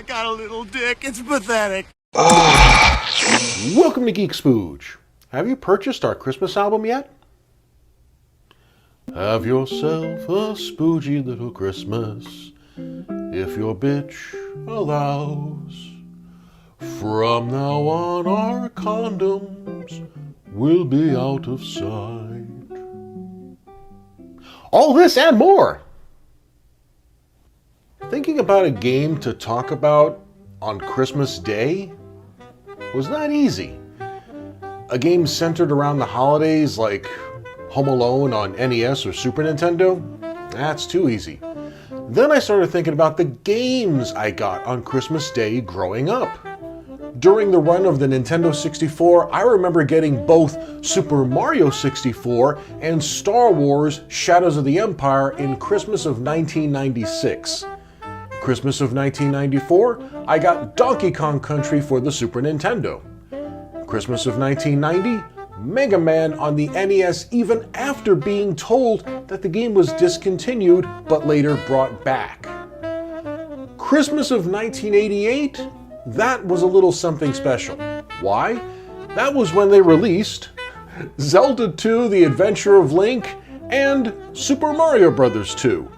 got a little dick. It's pathetic. Welcome to GeekSpooge. Have you purchased our Christmas album yet? Have yourself a spoogy little Christmas, if your bitch allows. From now on our condoms will be out of sight. All this and more! Thinking about a game to talk about on Christmas Day was not easy. A game centered around the holidays like Home Alone on NES or Super Nintendo? That's too easy. Then I started thinking about the games I got on Christmas Day growing up. During the run of the Nintendo 64, I remember getting both Super Mario 64 and Star Wars Shadows of the Empire in Christmas of 1996. Christmas of 1994, I got Donkey Kong Country for the Super Nintendo. Christmas of 1990, Mega Man on the NES even after being told that the game was discontinued but later brought back. Christmas of 1988, that was a little something special. Why? That was when they released Zelda 2: The Adventure of Link and Super Mario Bros. 2.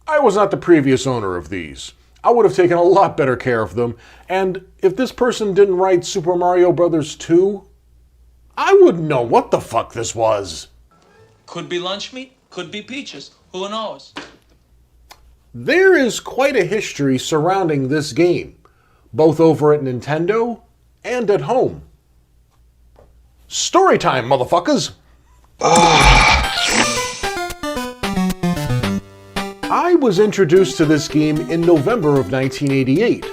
I was not the previous owner of these. I would have taken a lot better care of them, and if this person didn't write Super Mario Bros. 2, I wouldn't know what the fuck this was. Could be lunch meat, could be peaches, who knows? There is quite a history surrounding this game, both over at Nintendo and at home. Story time, motherfuckers! I was introduced to this game in November of 1988.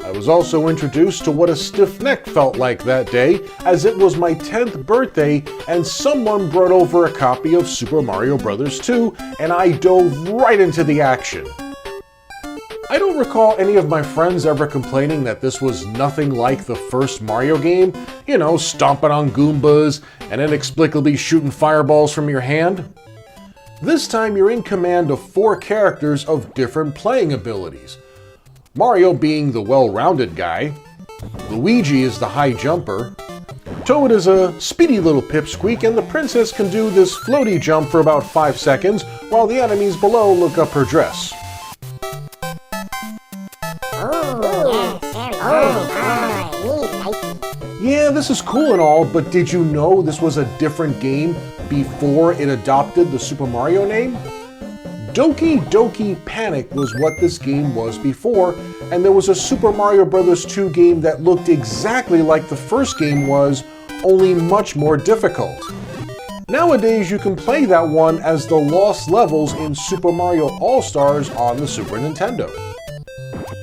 I was also introduced to what a stiff neck felt like that day, as it was my 10th birthday and someone brought over a copy of Super Mario Bros. 2 and I dove right into the action. I don't recall any of my friends ever complaining that this was nothing like the first Mario game, you know, stomping on Goombas and inexplicably shooting fireballs from your hand. This time you're in command of 4 characters of different playing abilities. Mario being the well-rounded guy, Luigi is the high jumper, Toad is a speedy little pipsqueak, and the princess can do this floaty jump for about 5 seconds while the enemies below look up her dress. Yeah, this is cool and all, but did you know this was a different game before it adopted the Super Mario name? Doki Doki Panic was what this game was before, and there was a Super Mario Bros. 2 game that looked exactly like the first game was, only much more difficult. Nowadays you can play that one as the lost levels in Super Mario All-Stars on the Super Nintendo.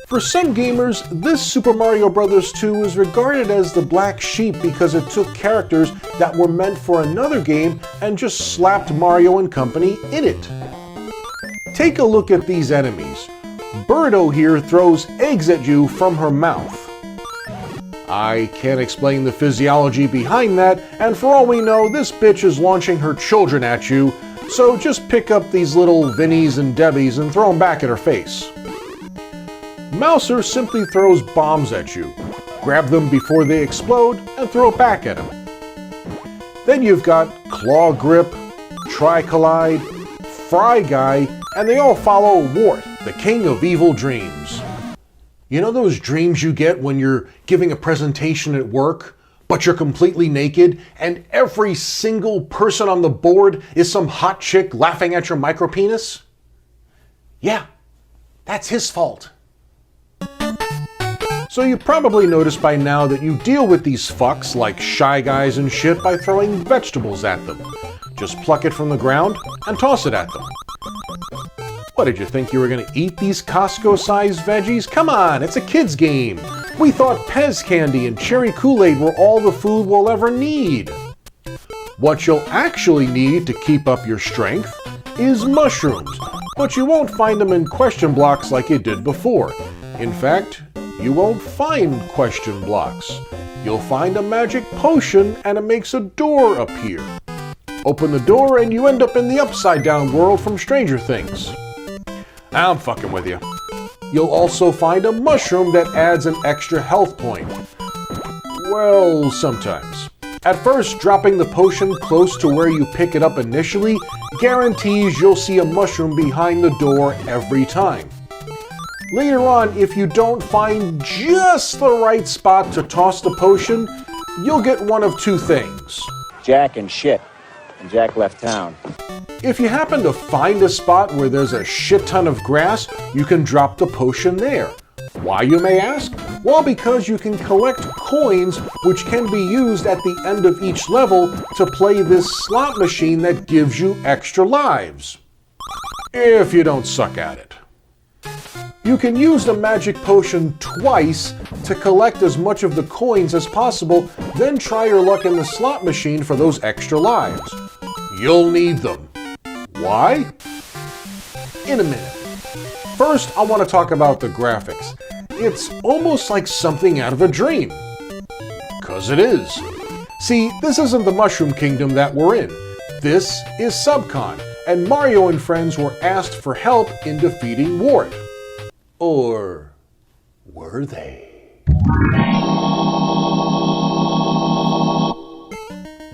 For some gamers, this Super Mario Bros. 2 is regarded as the black sheep because it took characters that were meant for another game and just slapped Mario and company in it. Take a look at these enemies. Birdo here throws eggs at you from her mouth. I can't explain the physiology behind that, and for all we know, this bitch is launching her children at you, so just pick up these little Vinnies and Debbies and throw them back at her face. Mouser simply throws bombs at you. Grab them before they explode and throw it back at him. Then you've got Claw Grip, Tri-Collide, Fry Guy, and they all follow Wart, the king of evil dreams. You know those dreams you get when you're giving a presentation at work, but you're completely naked, and every single person on the board is some hot chick laughing at your micropenis? Yeah, that's his fault. So you probably noticed by now that you deal with these fucks like Shy Guys and shit by throwing vegetables at them. Just pluck it from the ground and toss it at them. What, did you think you were gonna eat these Costco-sized veggies? Come on, it's a kid's game. We thought Pez candy and cherry Kool-Aid were all the food we'll ever need. What you'll actually need to keep up your strength is mushrooms, but you won't find them in question blocks like you did before. In fact, you won't find question blocks. You'll find a magic potion and it makes a door appear. Open the door and you end up in the upside down world from Stranger Things. I'm fucking with you. You'll also find a mushroom that adds an extra health point. Well, sometimes. At first, dropping the potion close to where you pick it up initially guarantees you'll see a mushroom behind the door every time. Later on, if you don't find just the right spot to toss the potion, you'll get one of two things. Jack and shit. And Jack left town. If you happen to find a spot where there's a shit ton of grass, you can drop the potion there. Why, you may ask? Well, because you can collect coins which can be used at the end of each level to play this slot machine that gives you extra lives. If you don't suck at it. You can use the magic potion twice to collect as much of the coins as possible, then try your luck in the slot machine for those extra lives. You'll need them. Why? In a minute. First, I want to talk about the graphics. It's almost like something out of a dream. 'Cause it is. See, this isn't the Mushroom Kingdom that we're in. This is Subcon, and Mario and friends were asked for help in defeating Wart. Or were they?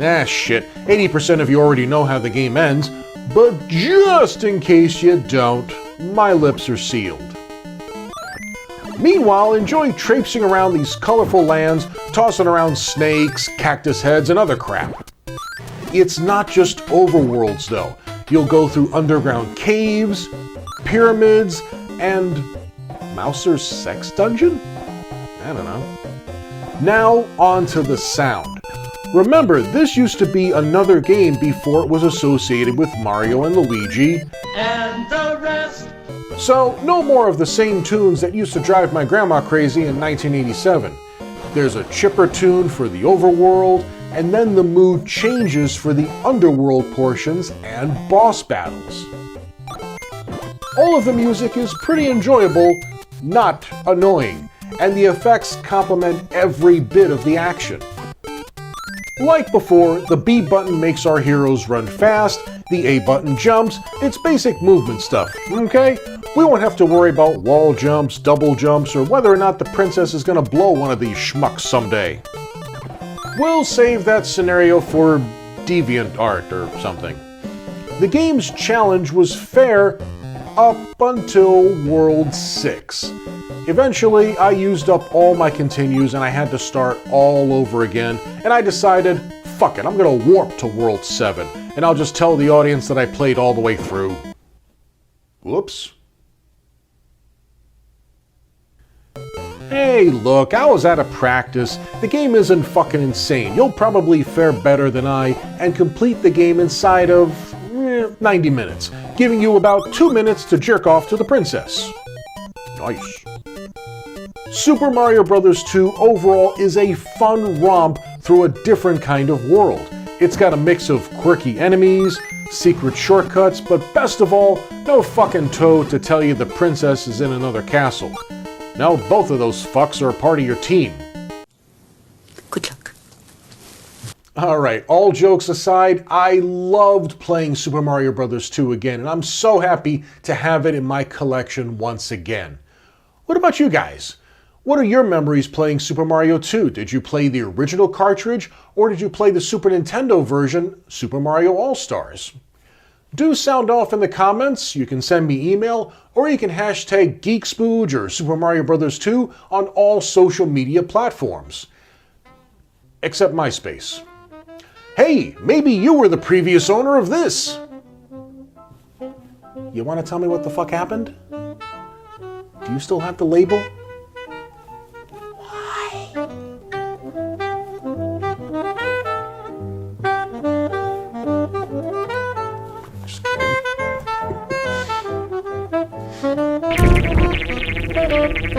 Ah, shit. 80% of you already know how the game ends, but just in case you don't, my lips are sealed. Meanwhile, enjoy traipsing around these colorful lands, tossing around snakes, cactus heads, and other crap. It's not just overworlds, though. You'll go through underground caves, pyramids, and Mouser's sex dungeon? I don't know. Now, on to the sound. Remember, this used to be another game before it was associated with Mario and Luigi. And the rest. So, no more of the same tunes that used to drive my grandma crazy in 1987. There's a chipper tune for the overworld, and then the mood changes for the underworld portions and boss battles. All of the music is pretty enjoyable, not annoying, and the effects complement every bit of the action. Like before, the B button makes our heroes run fast, the A button jumps, it's basic movement stuff, okay? We won't have to worry about wall jumps, double jumps, or whether or not the princess is gonna blow one of these schmucks someday. We'll save that scenario for DeviantArt or something. The game's challenge was fair up until World 6. Eventually, I used up all my continues and I had to start all over again, and I decided, fuck it, I'm gonna warp to World 7, and I'll just tell the audience that I played all the way through. Whoops. Hey, look, I was out of practice. The game isn't fucking insane. You'll probably fare better than I and complete the game inside of 90 minutes, giving you about 2 minutes to jerk off to the princess. Nice. Super Mario Bros. 2 overall is a fun romp through a different kind of world. It's got a mix of quirky enemies, secret shortcuts, but best of all, no fucking Toad to tell you the princess is in another castle. Now both of those fucks are a part of your team. Good luck. Alright, all jokes aside, I loved playing Super Mario Bros. 2 again, and I'm so happy to have it in my collection once again. What about you guys? What are your memories playing Super Mario 2? Did you play the original cartridge, or did you play the Super Nintendo version, Super Mario All-Stars? Do sound off in the comments. You can send me email, or you can hashtag GeekSpooge or Super Mario Bros. 2 on all social media platforms. Except MySpace. Hey, maybe you were the previous owner of this! You want to tell me what the fuck happened? Do you still have the label? Just kidding.